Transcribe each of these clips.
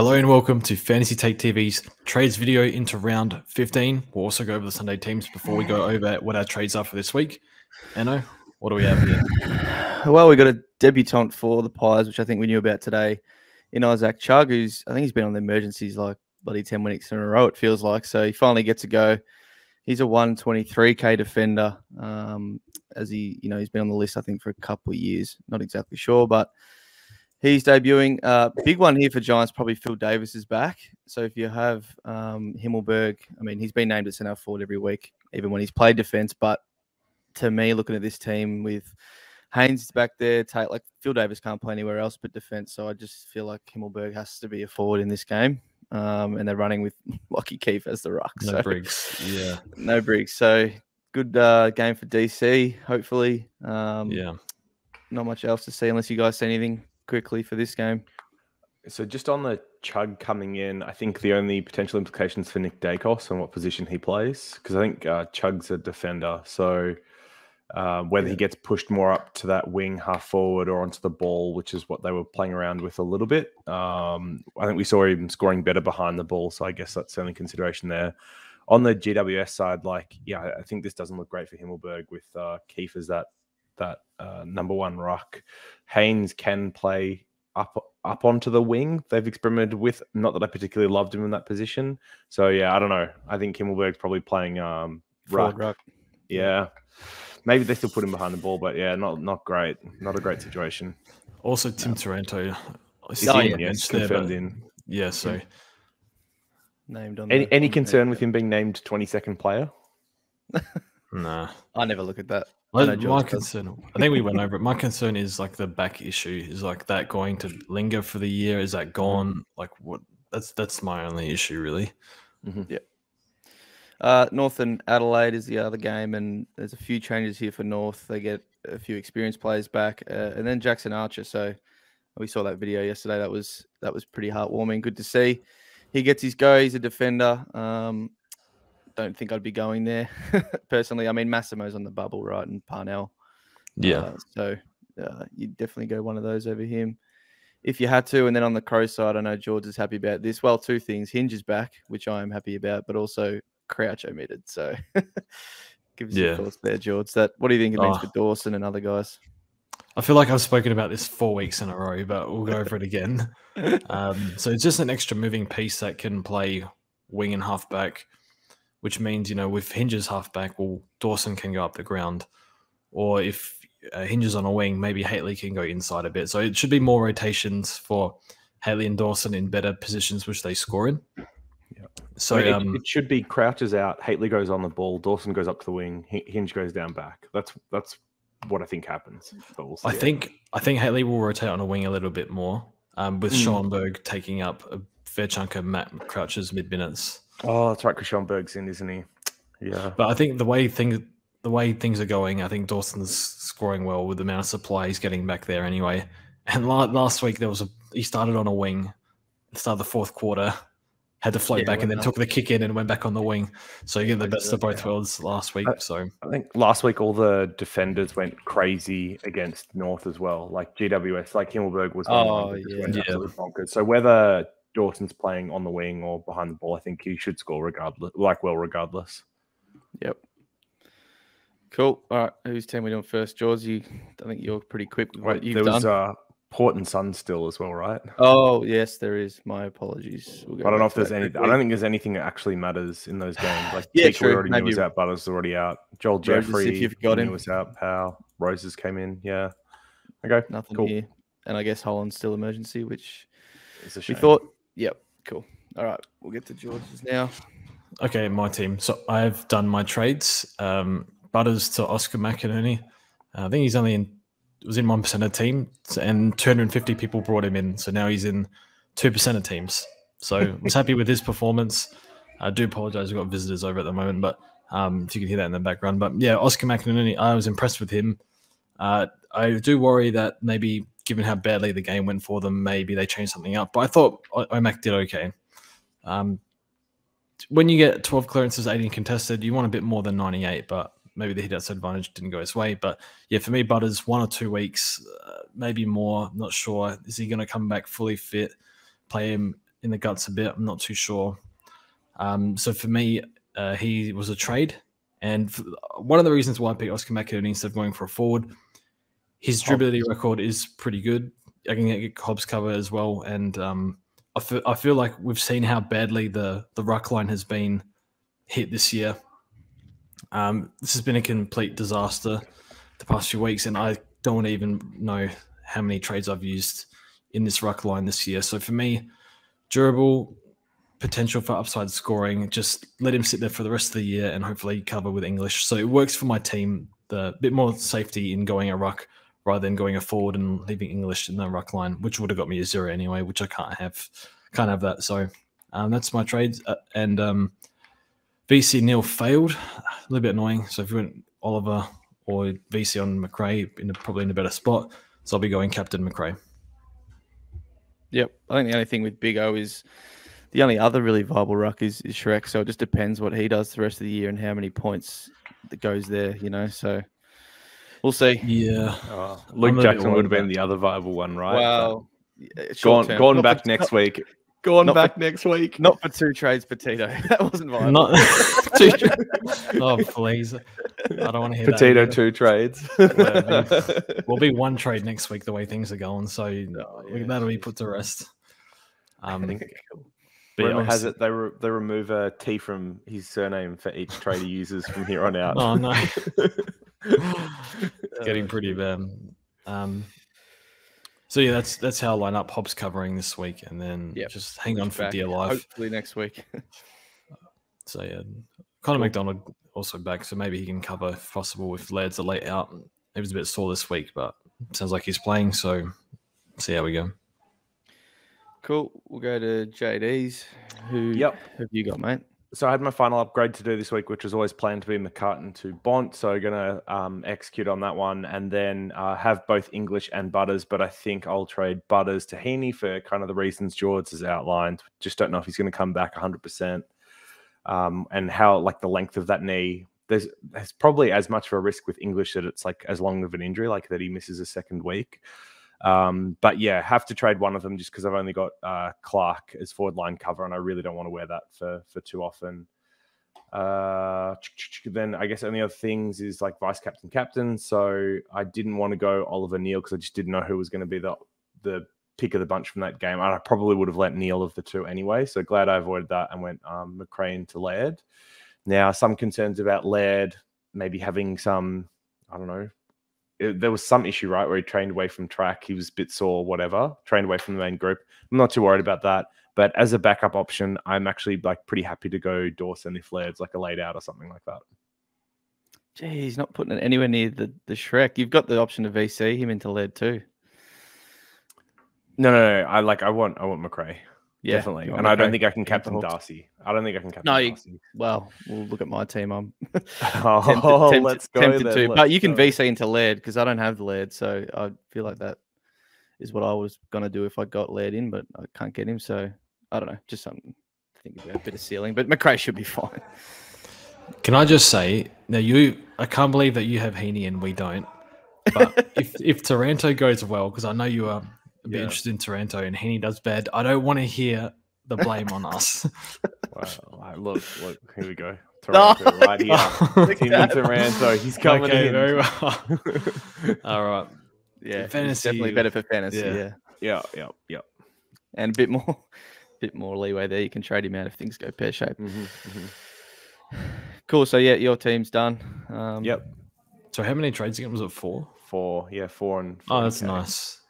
Hello and welcome to Fantasy Take TV's trades video into round 15. We'll also go over the Sunday teams before we go over what our trades are for this week. Eno, what do we have here? Well, we got a debutant for the Pies, which I think we knew about today, in Isaac Chug, who's I think he's been on the emergencies like bloody 10 weeks in a row, it feels like. So he finally gets to go. He's a 123k defender, as he's been on the list, I think, for a couple of years. Not exactly sure, but he's debuting. Big one here for Giants, probably Phil Davis is back. So if you have Himmelberg, I mean, he's been named at centre forward every week, even when he's played defence. But to me, looking at this team with Haynes is back there, like Phil Davis can't play anywhere else but defence. So I just feel like Himmelberg has to be a forward in this game. And they're running with Lockie Keefe as the ruck. No Briggs. Yeah. No Briggs. So good game for DC, hopefully. Yeah. Not much else to see unless you guys see anything quickly for this game. So just on the Chug coming in, I think the only potential implications for Nick Dacos and what position he plays, because I think Chug's a defender. So whether he gets pushed more up to that wing, half forward, or onto the ball, which is what they were playing around with a little bit. I think we saw him scoring better behind the ball, so I guess that's the only consideration there. On the GWS side, I think this doesn't look great for Himmelberg with Keefe as that number one ruck. Haynes can play up onto the wing. They've experimented with, not that I particularly loved him in that position. So yeah, I don't know. I think Himmelberg's probably playing ruck. Yeah. Maybe they still put him behind the ball, but yeah, not great. Not a great situation. Also, Tim Taranto. Confirmed in. Yeah, so. Named on any concern with him being named 22nd player? Nah. I never look at that. My concern, I think we went over it. My concern is like the back issue. Is like that going to linger for the year? Is that gone? Like what? That's my only issue, really. Mm-hmm. Yeah. North and Adelaide is the other game, and there's a few changes here for North. They get a few experienced players back, and then Jackson Archer. So we saw that video yesterday. That was pretty heartwarming. Good to see. He gets his go. He's a defender. Don't think I'd be going there personally. I mean, Massimo's on the bubble, right? And Parnell. Yeah. So you'd definitely go one of those over him if you had to. And then on the Crow side, I know George is happy about this. Well, two things. Hinge is back, which I am happy about, but also Crouch omitted. So give us your thoughts there, George. What do you think it means for Dawson and other guys? I feel like I've spoken about this 4 weeks in a row, but we'll go over it again. So it's just an extra moving piece that can play wing and halfback, which means, with Hinge's halfback, Dawson can go up the ground. Or if Hinge's on a wing, maybe Haitley can go inside a bit. So it should be more rotations for Haitley and Dawson in better positions, which they score in. Yeah. So it should be Crouches out, Haitley goes on the ball, Dawson goes up to the wing, Hinge goes down back. That's what I think happens. But we'll see. I think Haitley will rotate on a wing a little bit more, with Schoenberg taking up a fair chunk of Matt Crouch's mid-minutes. Oh, that's right. Schoenberg's in, isn't he? Yeah. But I think the way things are going, I think Dawson's scoring well with the amount of supply he's getting back there anyway. And last week he started on a wing, at the start of the fourth quarter, had to float back and then took the kick in and went back on the wing. So you get the best of both worlds last week. I think last week all the defenders went crazy against North as well. Like GWS, like Himmelberg was absolutely bonkers. So whether Dawson's playing on the wing or behind the ball, I think he should score regardless. Yep. Cool. All right. Whose team we doing first? George, I think you're pretty quick with what you've done. Was Port and Sun still as well, right? Oh, yes, there is. My apologies. I don't know if there's any. I don't think there's anything that actually matters in those games. Like true. Already knew was out, Butters already out. Joel Jeffrey, if you've got him, was out. Powell, Roses came in. Yeah. Okay. Nothing cool. here, and I guess Holland's still emergency, which is a shame. We thought. Yep. Cool. All right, we'll get to George's now. Okay, my team. So I've done my trades. Butters to Oscar McInerney. I think he's was in 1% of team, and 250 people brought him in. So now he's in 2% of teams. So I was happy with his performance. I do apologize. We've got visitors over at the moment, but if you can hear that in the background. But yeah, Oscar McInerney, I was impressed with him. I do worry that maybe given how badly the game went for them, maybe they changed something up. But I thought OMAC did okay. When you get 12 clearances, 18 contested, you want a bit more than 98, but maybe the hit outside advantage didn't go his way. But yeah, for me, Butters, 1 or 2 weeks, maybe more. Not sure. Is he going to come back fully fit? Play him in the guts a bit. I'm not too sure. So for me, he was a trade. And one of the reasons why I picked Oscar McInerney instead of going for a forward, his dribbling record is pretty good. I can get Hobbs cover as well. And I feel like we've seen how badly the ruck line has been hit this year. This has been a complete disaster the past few weeks, and I don't even know how many trades I've used in this ruck line this year. So for me, durable, potential for upside scoring, just let him sit there for the rest of the year and hopefully cover with English. So it works for my team, the bit more safety in going a ruck rather than going a forward and leaving English in the ruck line, which would have got me a 0 anyway, which I can't have that. So that's my trades. VC Neil failed, a little bit annoying. So if you went Oliver or VC on McRae, probably in a better spot. So I'll be going Captain McRae. Yep. I think the only thing with Big O is the only other really viable ruck is Shrek. So it just depends what he does the rest of the year and how many points that goes there, So we'll see. Yeah. Luke Jackson would have been the other viable one, right? Well, gone back next week. Next week. Not for 2 trades, Petito. That wasn't viable. Not 2 trades. Oh, please. I don't want to hear Petito that. 2 trades. We'll be 1 trade next week the way things are going. So that'll be put to rest. Rumor has it they remove a T from his surname for each trade he uses from here on out. Oh, no. Getting pretty bad. So yeah, that's how I line up. Hobbs covering this week, and then just hang on for dear life. Hopefully next week. So yeah, Connor McDonald also back, so maybe he can cover if possible if Laird's a late out. He was a bit sore this week, but sounds like he's playing. So see how we go. Cool. We'll go to JD's. Who have you got, mate? So I had my final upgrade to do this week, which was always planned to be McCartan to Bont. So going to execute on that one and then have both English and Butters. But I think I'll trade Butters to Heaney for kind of the reasons George has outlined. Just don't know if he's going to come back 100%. And how, like, the length of that knee. There's probably as much of a risk with English that it's like as long of an injury, like that he misses a second week. But yeah, have to trade one of them just because I've only got Clark as forward line cover, and I really don't want to wear that for too often. Then I guess only other things is like vice captain. So I didn't want to go Oliver Neal because I just didn't know who was going to be the pick of the bunch from that game. And I probably would have let Neal of the 2 anyway. So glad I avoided that and went McRae to Laird. Now some concerns about Laird maybe having some, I don't know. There was some issue, right, where he trained away from track. He was a bit sore, whatever, trained away from the main group. I'm not too worried about that. But as a backup option, I'm actually like pretty happy to go Dawson if Laird's like a laid out or something like that. Gee, he's not putting it anywhere near the Shrek. You've got the option to VC him into Laird too. No. I want McRae. Yeah, definitely. And I don't think I can captain Darcy. Darcy. Well, we'll look at my team. I'm tempted to. But you can VC into Laird because I don't have the Laird. So I feel like that is what I was going to do if I got Laird in, but I can't get him. So I don't know. Just something to think about, a bit of ceiling. But McRae should be fine. Can I just say, now I can't believe that you have Heaney and we don't. But if Taranto goes well, because I know you are a bit interested in Taranto and Heaney does bad, I don't want to hear the blame on us. Wow. Look, here we go. Taranto right here. Team Taranto. He's coming in. Very well. All right. Yeah, fantasy, definitely better for fantasy. Yeah. And a bit more leeway there. You can trade him out if things go pear shaped. Cool. So yeah, your team's done. Yep. So how many trades again? Was it 4? 4. Yeah, 4 and 4. Oh, that's nice.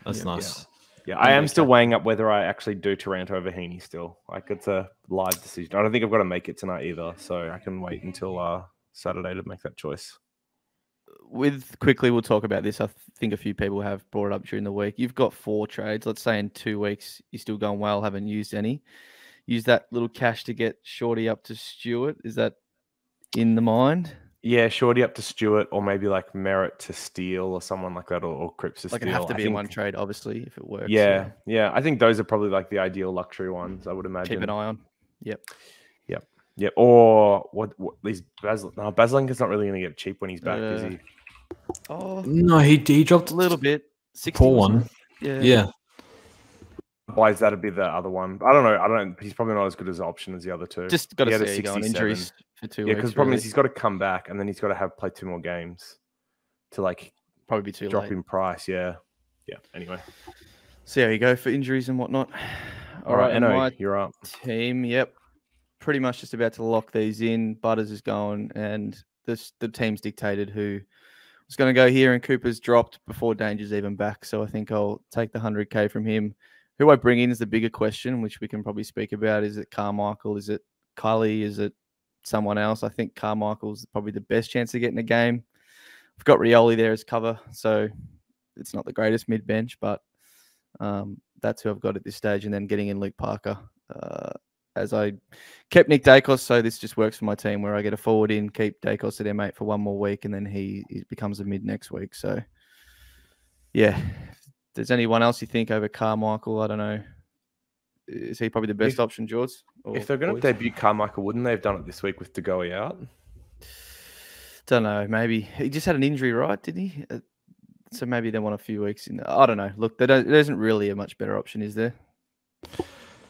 That's nice. Yeah, I am still weighing up whether I actually do Taranto over Heaney still. Like, it's a live decision. I don't think I've got to make it tonight either, so I can wait until Saturday to make that choice. Quickly, we'll talk about this. I think a few people have brought it up during the week. You've got 4 trades. Let's say in 2 weeks, you're still going well, haven't used any. Use that little cash to get Shorty up to Stewart. Is that in the mind? Yeah, Shorty up to Stewart, or maybe like Merritt to Steele or someone like that, or Cripps to Steele. Like, it have to be in one trade, obviously, if it works. Yeah. I think those are probably like the ideal luxury ones, I would imagine. Keep an eye on. Yep. Or what these Baslenka's not really going to get cheap when he's back, is he? Oh no, he dropped a little bit. 4-1. Yeah. Why is that? To be the other one? I don't know. He's probably not as good as an option as the other two. Just got to He had see a how you go on 67. injuries for 2 Yeah, weeks. because the problem really. is he's got to come back and then he's got to have play 2 more games to like Probably be too drop late. in price. Yeah. Anyway, See how you go for injuries and whatnot. all right, and Eno, my you're up. team, yep, pretty much just about to lock these in. Butters is going, and the team's dictated who was going to go here, and Cooper's dropped before Danger's even back. So I think I'll take the 100K from him. Who I bring in is the bigger question, which we can probably speak about. Is it Carmichael? Is it Cully? Is it someone else? I think Carmichael's probably the best chance of getting a game. I've got Rioli there as cover, so it's not the greatest mid-bench, but that's who I've got at this stage. And then getting in Luke Parker, as I kept Nick Dacos, so this just works for my team where I get a forward in, keep Dacos at M8 for 1 more week, and then he becomes a mid next week. So, yeah, if there's anyone else you think over Carmichael, I don't know. Is he probably the best option, George? If they're going to debut Carmichael, wouldn't they have done it this week with Degoe out? Don't know. Maybe he just had an injury, right? Didn't he? So maybe they want a few weeks in. I don't know. Look, there isn't really a much better option, is there?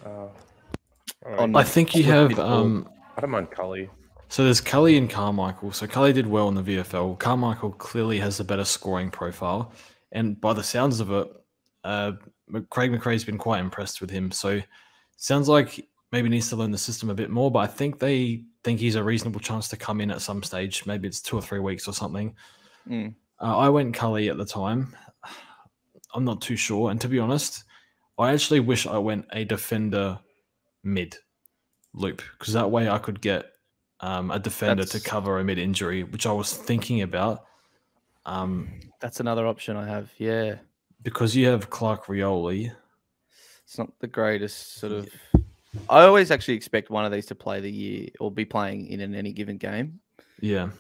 I think you have. I don't mind Cully. So there's Cully and Carmichael. So Cully did well in the VFL. Carmichael clearly has a better scoring profile, and by the sounds of it, Craig McRae's been quite impressed with him. So it sounds like maybe needs to learn the system a bit more. But I think they think he's a reasonable chance to come in at some stage. Maybe it's 2 or 3 weeks or something. I went Cully at the time. I'm not too sure. And to be honest, I actually wish I went a defender mid loop, because that way I could get a defender to cover a mid injury, which I was thinking about. That's another option I have. Yeah. Because you have Clark Rioli. It's not the greatest sort of. I always actually expect one of these to play the year or be playing in any given game. Yeah.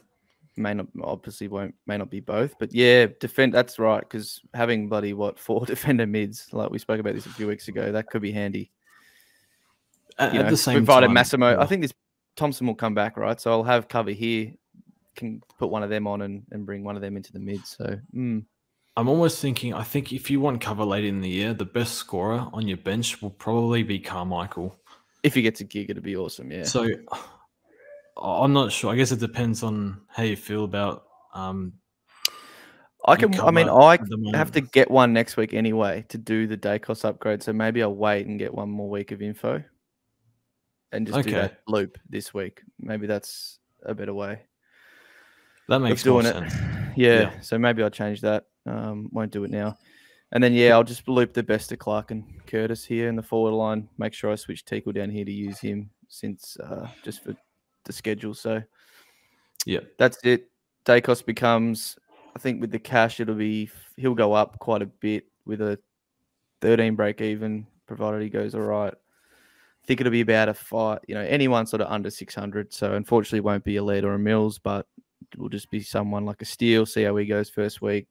May not be both, but yeah, defend. That's right, because having 4 defender mids, like we spoke about this a few weeks ago, that could be handy. At the same provided time, Massimo, I think this Thompson will come back, right? So I'll have cover here, can put one of them on and bring one of them into the mid. So I'm almost thinking, I think if you want cover late in the year, the best scorer on your bench will probably be Carmichael. If he gets a gig, it'd be awesome. Yeah. So I'm not sure. I guess it depends on how you feel about. I have to get one next week anyway to do the Dacos upgrade. So maybe I'll wait and get 1 more week of info, and just do that loop this week. Maybe that's a better way. That makes more sense. Yeah. So maybe I'll change that. Won't do it now. And then, I'll just loop the best of Clark and Curtis here in the forward line. Make sure I switch Tickle down here to use him since just for the schedule. So, that's it. Dacos becomes, I think with the cash, he'll go up quite a bit with a 13 break even, provided he goes all right. I think it'll be about a fight, anyone sort of under 600. So unfortunately it won't be a Lead or a Mills, but it will just be someone like a Steele, see how he goes first week,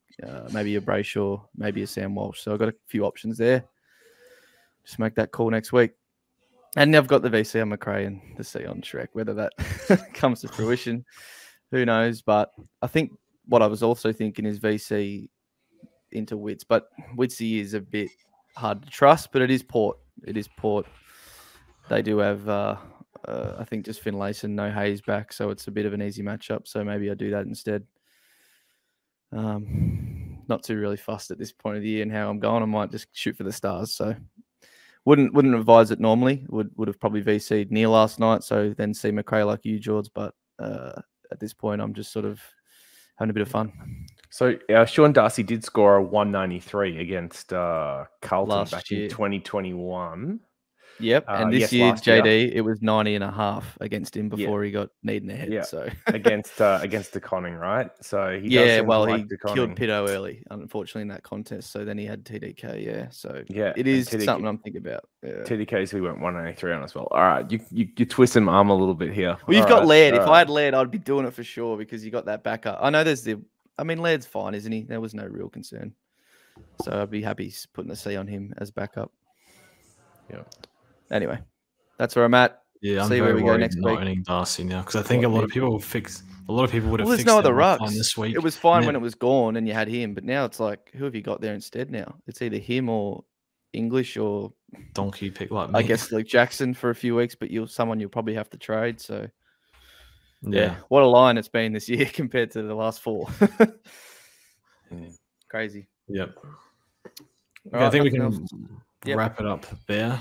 maybe a Brayshaw, maybe a Sam Walsh. So I've got a few options there. Just make that call next week. And I've got the VC on McRae and the C on Shrek. Whether that comes to fruition, who knows? But I think what I was also thinking is VC into Wits. But Witsy is a bit hard to trust, but it is Port. They do have, I think, just Finlayson, no Hayes back. So it's a bit of an easy matchup. So maybe I do that instead. Not too really fussed at this point of the year and how I'm going. I might just shoot for the stars. So wouldn't advise it normally. Would have probably VC'd near last night. So then see McRae like you, George. But at this point, I'm just sort of having a bit of fun. So Sean Darcy did score a 193 against Carlton back in 2021. Yep, and this year, JD, it was 90.5 against him before he got kneed in the head. Yeah, so against DeConning, right? So he he killed Pitto early, unfortunately, in that contest. So then he had TDK. Yeah, so it is something I'm thinking about. Yeah. TDKs we went 193 on as well. All right, you twist some arm a little bit here. Well, you've got Laird. If I had Laird, I'd be doing it for sure because you got that backup. I know Laird's fine, isn't he? There was no real concern. So I'd be happy putting a C on him as backup. Yeah. Anyway, that's where I'm at. Yeah, I'm very worried not owning Darcy now because I think a lot of people would have fixed. There's no other rucks this week. It was fine when it was gone and you had him, but now it's like, who have you got there instead? Now it's either him or English or Donkey pick like me. I guess Luke Jackson for a few weeks, but someone you'll probably have to trade. So yeah, what a line it's been this year compared to the last 4. Crazy. Yep. Right, I think we can wrap it up there.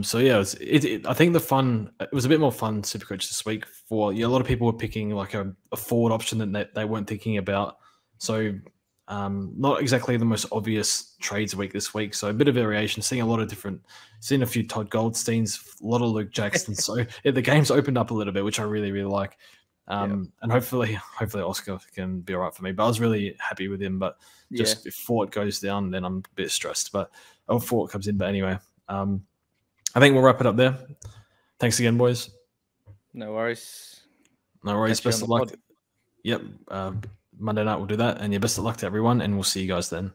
So yeah, I think it was a bit more fun Supercoach this week for a lot of people were picking like a forward option that they weren't thinking about. So not exactly the most obvious trades week this week. So a bit of variation, seeing a few Todd Goldsteins, a lot of Luke Jackson. So the game's opened up a little bit, which I really, really like. And hopefully Oscar can be all right for me. But I was really happy with him. But just if Fort goes down, then I'm a bit stressed. But Fort comes in. But anyway, I think we'll wrap it up there. Thanks again, boys. No worries. Best of luck. Yep. Monday night we'll do that. And best of luck to everyone. And we'll see you guys then.